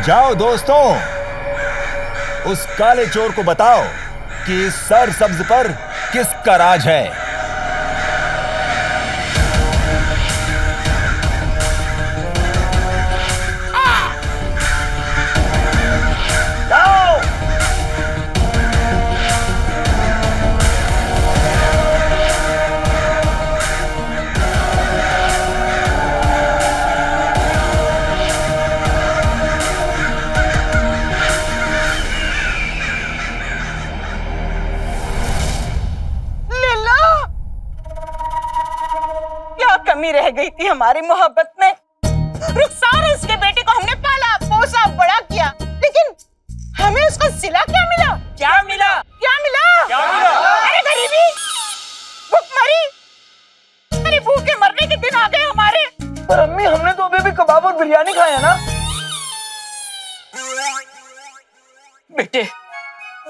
जाओ दोस्तों, उस काले चोर को बताओ कि इस सर सब्ज पर किसका राज है। जाओ। कमी रह गई थी हमारी मोहब्बत में। रुखसार इसके बेटे को हमने पाला पोसा बड़ा किया, लेकिन हमें उसका सिला क्या मिला? क्या मिला? क्या मिला? क्या मिला? अरे गरीबी, भुखमरी, अरे भूखे मरने के दिन आ गए हमारे। पर अम्मी, हमने तो अभी भी कबाब और बिरयानी खाया ना। बेटे,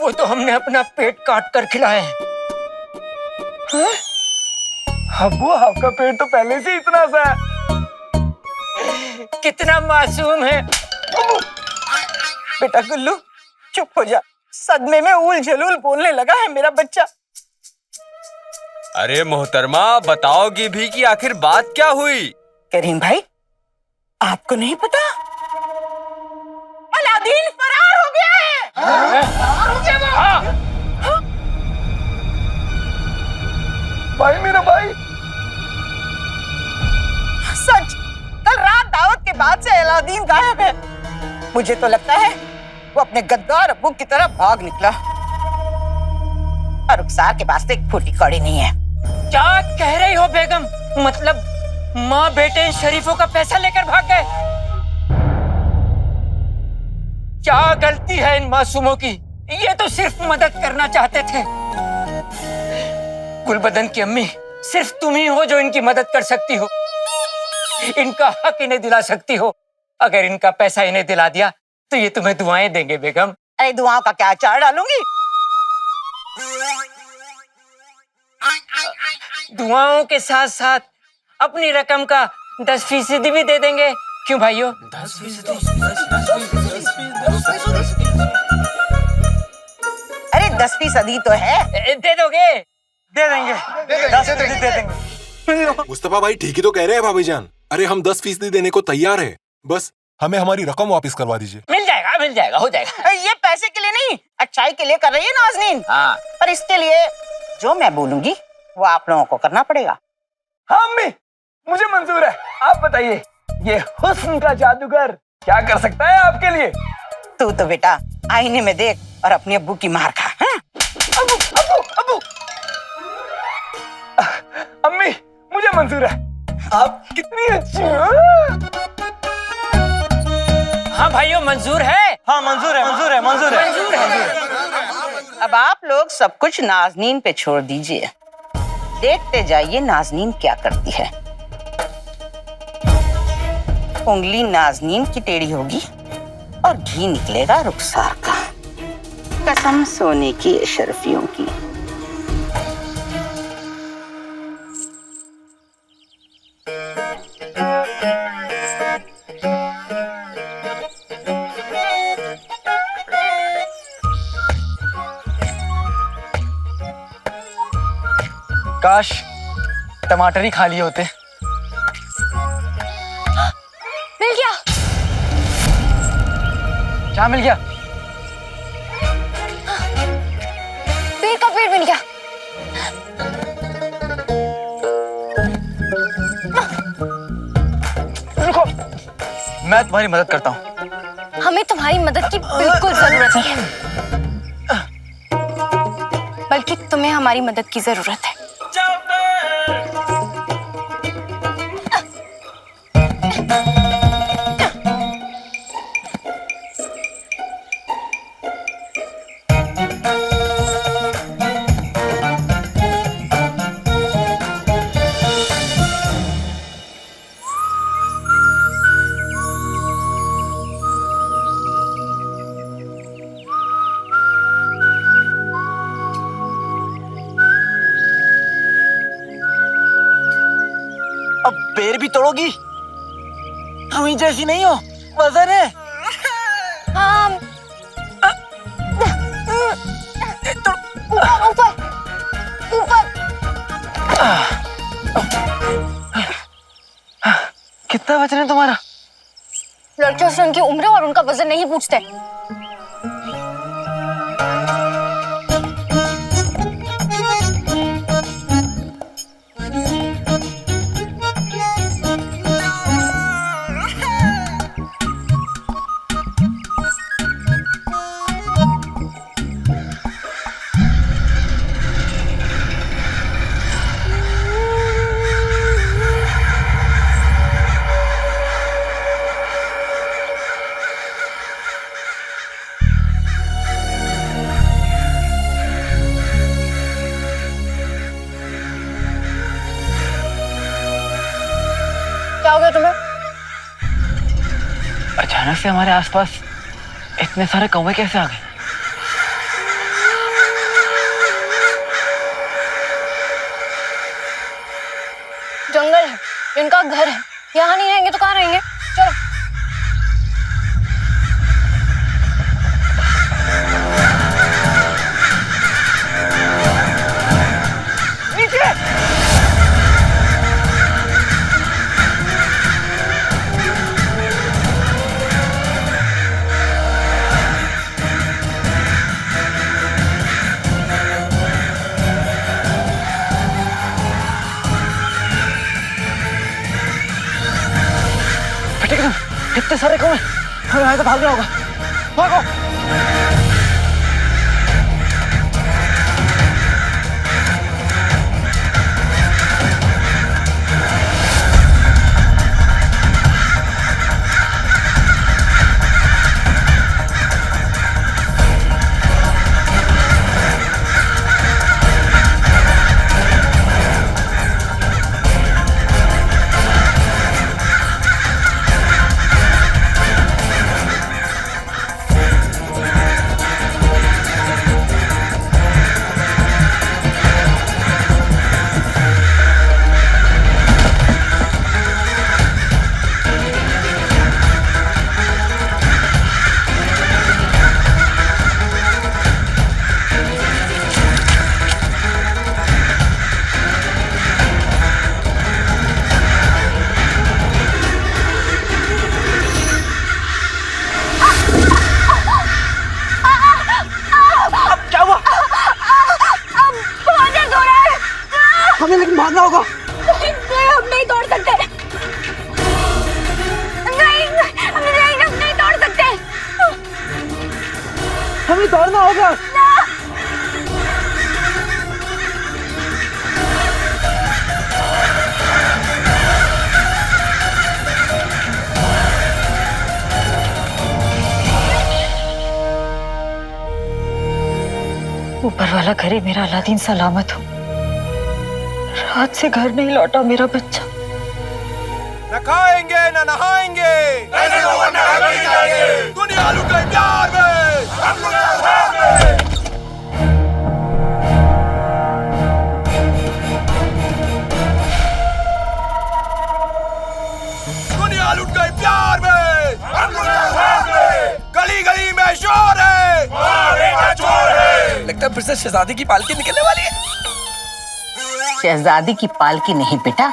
वो तो हमने अपना पेट काट कर खिलाया है। अब्बू, आपका पेट तो पहले से इतना सा है। कितना मासूम है। बेटा गुल्लू, चुप हो जा। सदमे में उल जलूल बोलने लगा है मेरा बच्चा। अरे मोहतरमा, बताओगी भी कि आखिर बात क्या हुई? करीम भाई, आपको नहीं पता? अलादीन फरार हो गया है। फरार हो गया वो। हाँ? भाई, मेरा भाई। सच, कल रात दावत के बाद से अलादीन गायब है। मुझे तो लगता है वो अपने गद्दार अब्बू की तरफ भाग निकला। और रुखसार के पास तो एक फूटी कौड़ी नहीं है। क्या कह रही हो बेगम? मतलब माँ बेटे शरीफों का पैसा लेकर भाग गए? क्या गलती है इन मासूमों की? ये तो सिर्फ मदद करना चाहते थे। गुलबदन की अम्मी, सिर्फ तुम ही हो जो इनकी मदद कर सकती हो, इनका हक इन्हें दिला सकती हो। अगर इनका पैसा इन्हें दिला दिया तो ये तुम्हें दुआएं देंगे बेगम। अरे दुआओं का क्या अचार डालूंगी? दुआओं के साथ साथ अपनी रकम का 10% भी दे देंगे। क्यों भाइयों? 10%? अरे 10% तो है। दे दोगे? दे देंगे। 10% दे देंगे। मुस्तफा भाई ठीक ही तो कह रहे हैं भाभीजान। अरे हम 10% देने को तैयार है, बस हमें हमारी रकम वापस करवा दीजिए। मिल जाएगा, मिल जाएगा, हो जाएगा। ये पैसे के लिए नहीं, अच्छाई के लिए कर रही है नाज़नीन। हाँ। पर इसके लिए जो मैं बोलूंगी वो आप लोगों को करना पड़ेगा। हाँ अम्मी, मुझे मंजूर है। आप बताइए, ये हुस्न का जादूगर क्या कर सकता है आपके लिए? तू तो बेटा आईने में देख और अपने अब्बू की मार खा। हाँ? अब्बू, अब्बू, अब्बू। अम्मी, मुझे मंजूर है। आप कितनी अच्छी हो। हाँ भाइयों, मंजूर है। हाँ मंजूर है, मंजूर है, मंजूर है, मंजूर है। अब आप लोग सब कुछ नाज़नीन पे छोड़ दीजिए। देखते जाइए नाज़नीन क्या करती है। उंगली नाज़नीन की टेढ़ी होगी और घी निकलेगा रुखसार का। कसम सोने की अशरफियों की। काश टमाटर ही खा लिए होते। मिल गया। क्या मिल गया? पेड़ का पेड़ मिल गया। रुको, मैं तुम्हारी मदद करता हूँ। हमें तुम्हारी मदद की बिल्कुल जरूरत नहीं है, बल्कि तुम्हें हमारी मदद की जरूरत है। अब बेर भी तोड़ोगी? हमी जैसी नहीं हो, वजन है। हाँ ऊपर ऊपर। कितना वजन है तुम्हारा? लड़कियों से उनकी उम्र और उनका वजन नहीं पूछते। क्या हो गया तुम्हें? अचानक से हमारे आसपास इतने सारे कौवे कैसे आ गए? जंगल है, इनका घर है, यहाँ नहीं रहेंगे तो कहाँ रहेंगे? चलो। कितने सारे कौवे, हमें यहाँ से भागना होगा। भागो। हमें लेकिन भागना होगा। नहीं, हम नहीं तोड़ सकते। नहीं, हम नहीं तोड़ सकते। हमें दौड़ना होगा। ऊपर वाला करे मेरा अलादीन सलामत हो। रात से घर नहीं लौटा मेरा बच्चा। न खाएंगे न नहाएंगे, दुनिया लुट गई प्यार में, हम लुट गए प्यार में। दुनिया लुट गई प्यार में, हम लुट गए प्यार में। गली गली में शोर है, चोर है। लगता है फिर से शहजादी की पालकी निकलने वाली है। शहजादी की पालकी नहीं बेटा,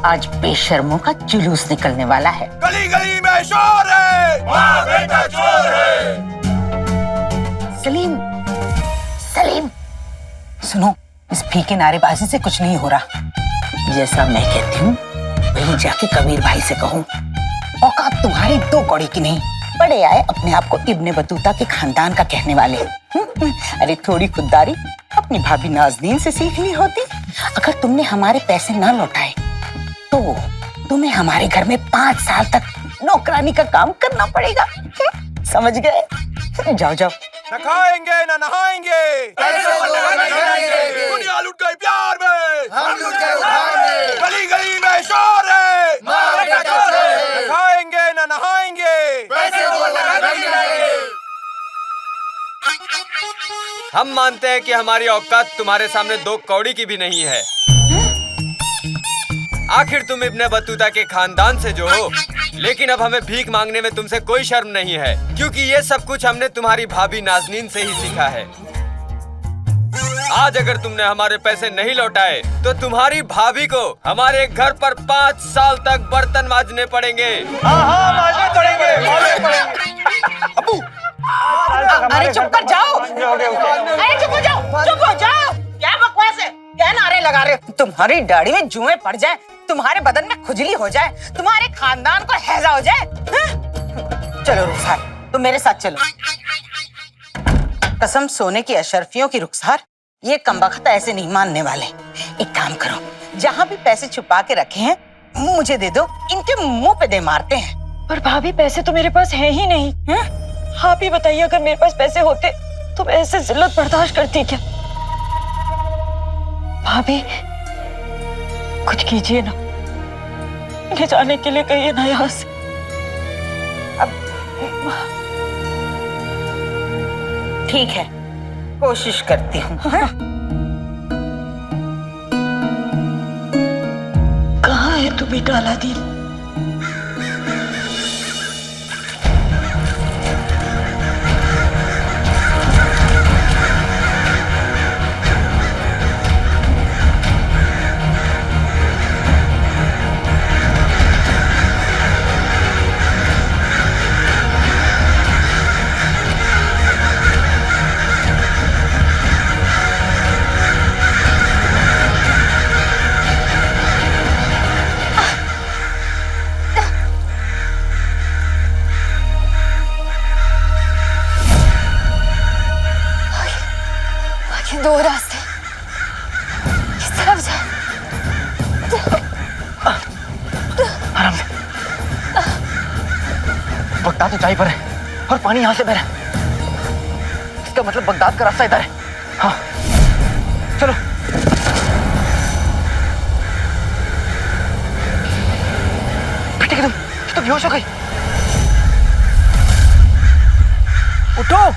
आज बेशर्मों का जुलूस निकलने वाला है। गली गली में शोर है, बेटा चोर है। सलीम, सलीम, सुनो, इस फीके नारेबाजी से कुछ नहीं हो रहा। जैसा मैं कहती हूँ वही जाके कबीर भाई से कहूँ। औकात तुम्हारी दो कौड़ी की नहीं। बड़े आए अपने आप को इब्ने बतूता के खानदान का कहने वाले। अरे थोड़ी खुददारी अपनी भाभी नाज़नीन से सीखनी होती। अगर तुमने हमारे पैसे ना लौटाए तो तुम्हें हमारे घर में 5 साल तक नौकरानी का काम करना पड़ेगा। समझ गए? जाओ जाओ। न खाएंगे न नहाएंगे, दुनिया लुट गई प्यार में, हम लुट गए उधार में। गली गली में शोर है, न खाएंगे न नहाएंगे, हम मानते हैं कि हमारी औकात तुम्हारे सामने 2 कौड़ी की भी नहीं है। आखिर तुम इब्ने बतूता के खानदान से जो हो, लेकिन अब हमें भीख मांगने में तुमसे कोई शर्म नहीं है, क्योंकि ये सब कुछ हमने तुम्हारी भाभी नाज़नीन से ही सीखा है। आज अगर तुमने हमारे पैसे नहीं लौटाए तो तुम्हारी भाभी को हमारे घर पर 5 साल तक बर्तन मांजने पड़ेंगे। अबू, अरे चुप कर जाओ। अरे चुप हो जाओ, चुप हो जाओ। क्या बकवास है, क्या नारे लगा रहे हो? तुम्हारी दाढ़ी में जुएं पड़ जाए, तुम्हारे बदन में खुजली हो जाए, तुम्हारे खानदान को हैजा हो जाए। चलो रुखसार, तुम मेरे साथ चलो। कसम सोने की अशरफियों की रुखसार, ये कमबख्त ऐसे नहीं मानने वाले। एक काम करो, जहाँ भी पैसे छुपा के रखे हैं मुझे दे दो, इनके मुंह पे दे मारते हैं। पर भाभी पैसे तो मेरे पास है ही नहीं। आप ही बताइए, अगर मेरे पास पैसे होते तो मैं ऐसे जिल्लत बर्दाश्त करती क्या? भाभी कुछ कीजिए ना, ले जाने के लिए कहिए ना यहाँ से। ठीक है, कोशिश करती हूँ। कहाँ है तू बेटा अलादीन? दो रास्ते, किस तरफ जाए? आराम से। बगदाद ऊंचाई पर है और पानी यहाँ से बह रहा है। इसका मतलब बगदाद का रास्ता इधर है। हाँ चलो। बेटे तुम तो बेहोश हो गई। उठो।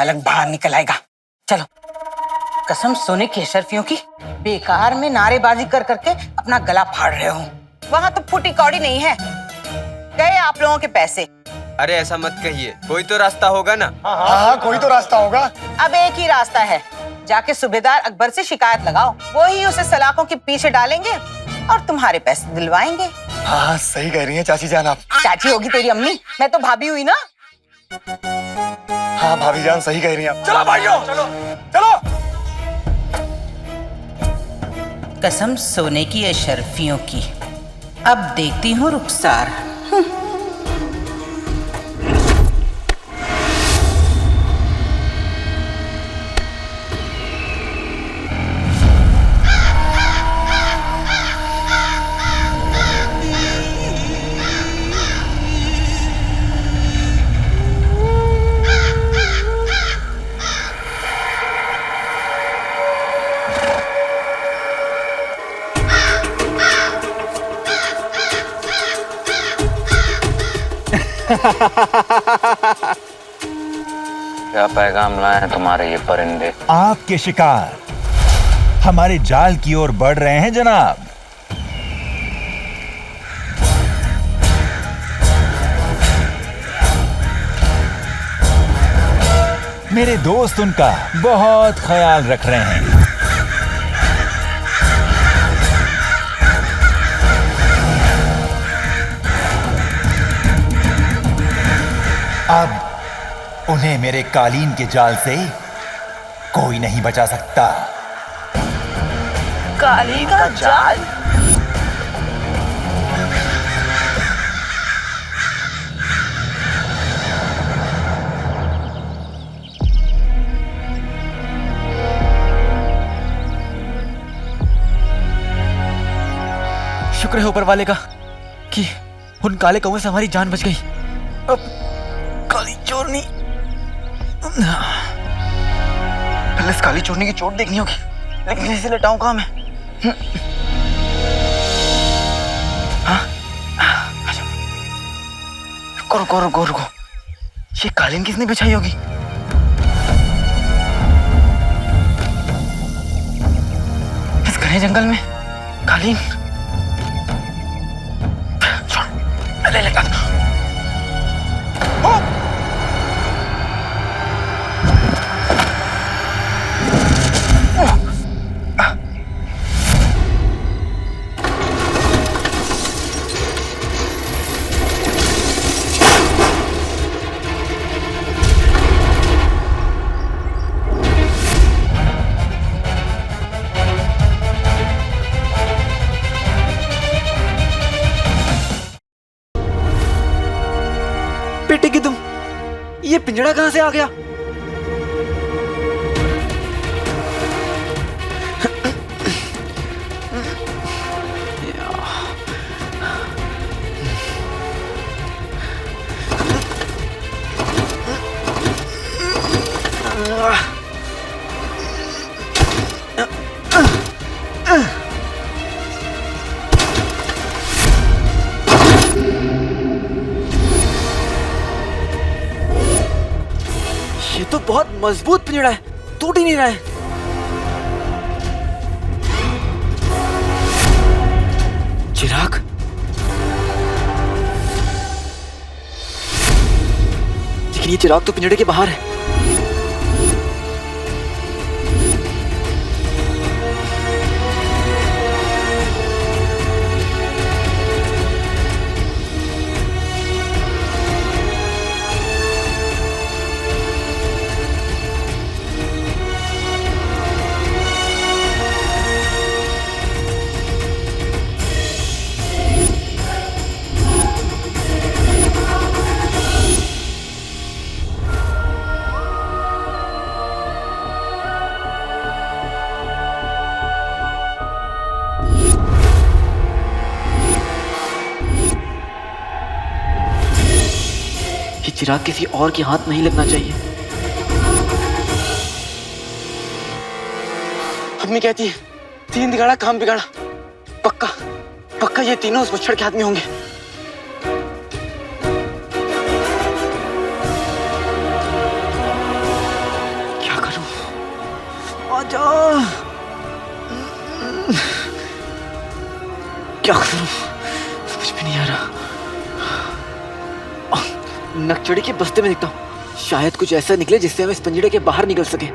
अलग बाहर निकल आएगा। चलो, कसम सोने की अशरफियों की, बेकार में नारेबाजी कर करके अपना गला फाड़ रहे हो। वहाँ तो फूटी कौड़ी नहीं है, गए आप लोगों के पैसे। अरे ऐसा मत कहिए, कोई तो रास्ता होगा ना। हाँ कोई तो रास्ता होगा। अब एक ही रास्ता है, जाके सूबेदार अकबर से शिकायत लगाओ, वो ही उसे सलाखों के पीछे डालेंगे और तुम्हारे पैसे दिलवाएंगे। हाँ सही कह रही हैं चाची जान आप। चाची होगी तेरी अम्मी, मैं तो भाभी हुई ना। हाँ भाभी जान सही कह रही हैं आप। चलो भाइयों, चलो चलो। कसम सोने की अशरफियों की, अब देखती हूँ रुखसार। क्या पैगाम लाए हैं तुम्हारे ये परिंदे? आपके शिकार हमारे जाल की ओर बढ़ रहे हैं जनाब। मेरे दोस्त उनका बहुत ख्याल रख रहे हैं। उन्हें मेरे कालीन के जाल से कोई नहीं बचा सकता। काली का जाल। शुक्र है ऊपर वाले का कि उन काले कौवे से हमारी जान बच गई। अब काली चोरनी, पहले इस काली चोरनी की चोट देखनी होगी, लेकिन इसे लटाऊं कहाँ मैं? हाँ, रुको रुको रुको, ये कालीन किसने बिछाई होगी? इस घने जंगल में कालीन ले लेता था। बेटे की तुम, ये पिंजड़ा कहां से आ गया? ये तो बहुत मजबूत पिंजड़ा है, टूट ही नहीं रहा है। चिराग, लेकिन ये चिराग तो पिंजड़े के बाहर है। चिराग किसी और के हाथ नहीं लगना चाहिए। अम्मी कहती है 3 दिगाड़ा काम बिगाड़ा। पक्का पक्का ये तीनों उस मच्छर के हाथ में होंगे। क्या करूं? आजा। क्या करूं? समझ में नहीं आ रहा। नकचड़ी के बस्ते में देखता हूँ, शायद कुछ ऐसा निकले जिससे हम इस पिंजड़े के बाहर निकल सके।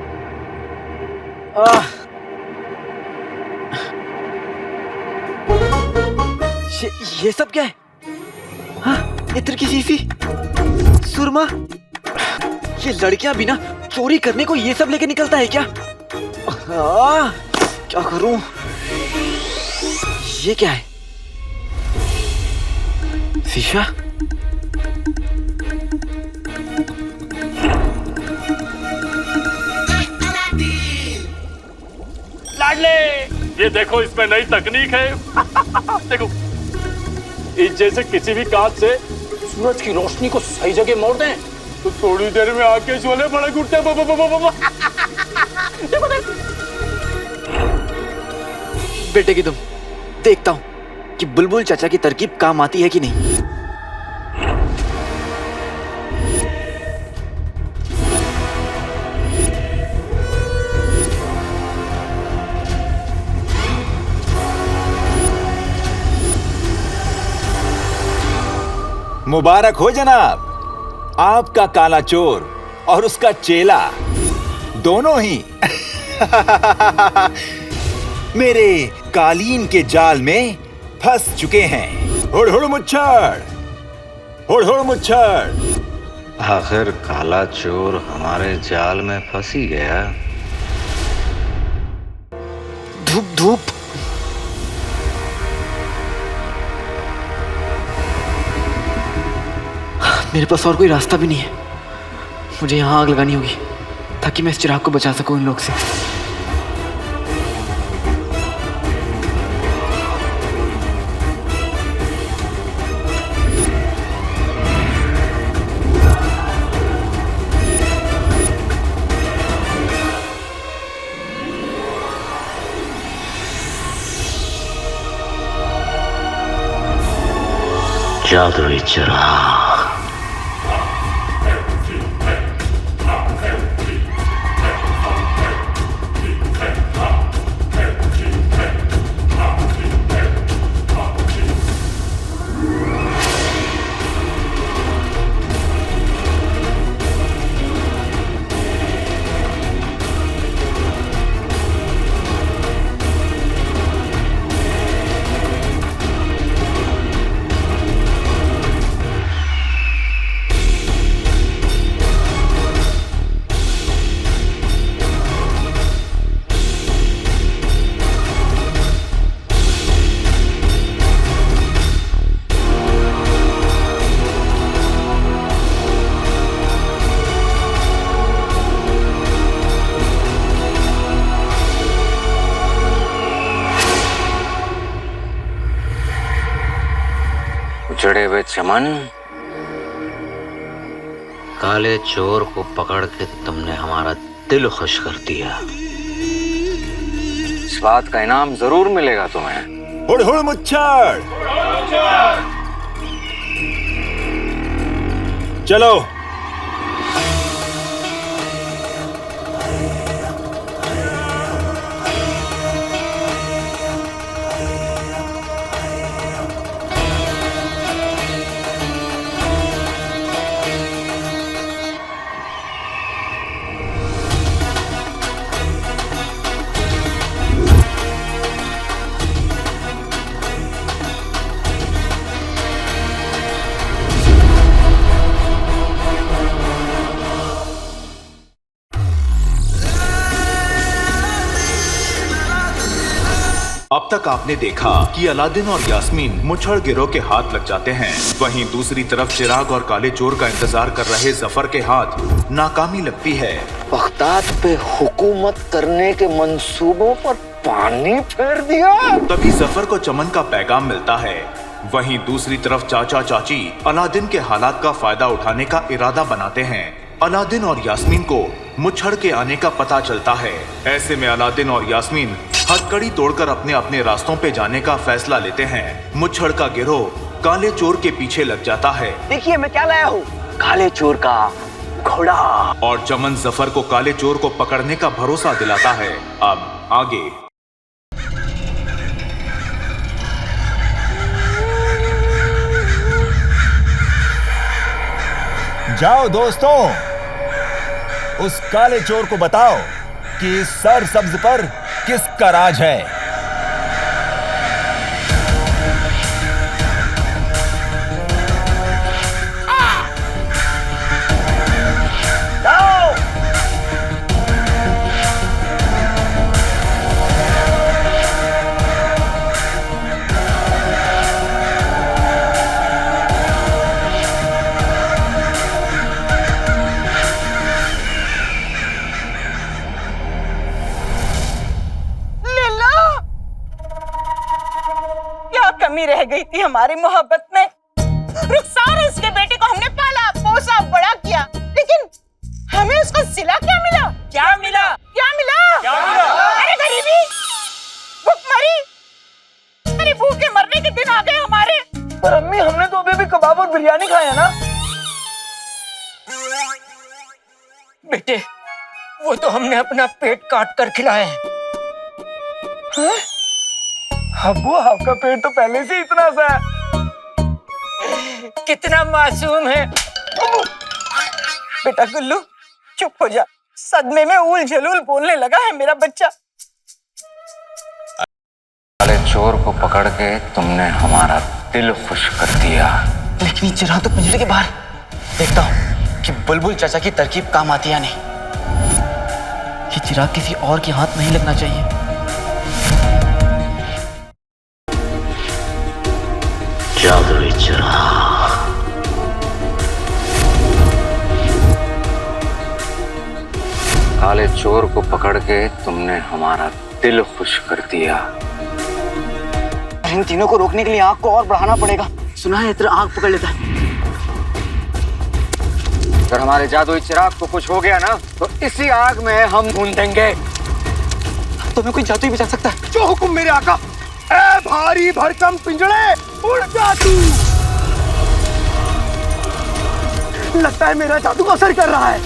ये सब क्या है? हाँ, इत्र की शीशी, सुरमा। ये लड़कियां बिना चोरी करने को ये सब लेके निकलता है क्या? क्या करूं? ये क्या है? शीशा? ये देखो, इसमें नई तकनीक है। देखो, इस जैसे किसी भी कांच से सूरज की रोशनी को सही जगह मोड़ दें तो थोड़ी देर में आके शोले बड़े उठते। बेटे की तुम, देखता हूं कि बुलबुल चाचा की तरकीब काम आती है कि नहीं। मुबारक हो जनाब, आपका काला चोर और उसका चेला दोनों ही मेरे कालीन के जाल में फंस चुके हैं। हुड़ हुड़ मुच्छड़, हुड़ हुड़ मुच्छड़, आखिर काला चोर हमारे जाल में फंस ही गया। धूप धूप। मेरे पास और कोई रास्ता भी नहीं है। मुझे यहाँ आग लगानी होगी ताकि मैं इस चिराग को बचा सकूं इन लोग से। जादुई चिराग। उजड़े हुए चमन, काले चोर को पकड़ के तुमने हमारा दिल खुश कर दिया। इस बात का इनाम जरूर मिलेगा तुम्हें। हुड़ हुड़ मुच्छड़। चलो। अब तक आपने देखा कि अलादीन और यास्मीन मुच्छड़ गिरोह के हाथ लग जाते हैं। वहीं दूसरी तरफ चिराग और काले चोर का इंतजार कर रहे जफर के हाथ नाकामी लगती है। बगदाद पे हुकूमत करने के मंसूबों पर पानी फेर दिया। तभी जफर को चमन का पैगाम मिलता है। वहीं दूसरी तरफ चाचा चाची अलादीन के हालात का फायदा उठाने का इरादा बनाते हैं। अलादीन और यास्मीन को मुच्छड़ के आने का पता चलता है। ऐसे में अलादीन और यास्मीन हथकड़ी तोड़कर अपने अपने रास्तों पे जाने का फैसला लेते हैं। मुच्छड़ का गिरोह काले चोर के पीछे लग जाता है। देखिए मैं क्या लाया हूँ, काले चोर का घोड़ा। और चमन जफर को काले चोर को पकड़ने का भरोसा दिलाता है। अब आगे। जाओ दोस्तों, उस काले चोर को बताओ कि इस सर सब्ज पर किसका राज है। रह गई थी हमारी मोहब्बत में। रुखसार इसके बेटे को हमने पाला पोसा बड़ा किया, लेकिन हमें उसका सिला क्या मिला? क्या मिला? क्या मिला? क्या मिला? अरे गरीबी, भूखमरी, अरे भूखे मरने के दिन आ गए हमारे। पर अम्मी हमने तो अभी भी कबाब और बिरयानी खाया ना। बेटे, वो तो हमने अपना पेट काट कर खिलाया है। अब्बू आपका पेट तो पहले से इतना सा है। कितना मासूम है। बेटा गुल्लू चुप हो जा, सदमे में उल जलूल बोलने लगा है मेरा बच्चा। काले चोर को पकड़ के तुमने हमारा दिल खुश कर दिया। लेकिन ये चिराग तो पिंजरे के बाहर। देखता हूँ कि बुलबुल चाचा की तरकीब काम आती या नहीं। ये चिराग किसी और के हाथ नहीं लगना चाहिए। जादुई चिराग। काले चोर को पकड़ के तुमने हमारा दिल खुश कर दिया। इन तीनों को रोकने के लिए आग को और बढ़ाना पड़ेगा। सुना है इत्र आग पकड़ लेता है। अगर हमारे जादुई चिराग को कुछ हो गया ना तो इसी आग में हम भून देंगे। तुम्हें कोई जादू ही बचा सकता है। जो हुक्म मेरे आका। ए भारी भरकम पिंजड़े, उड़ जा तू। लगता है मेरा जादू असर कर रहा है।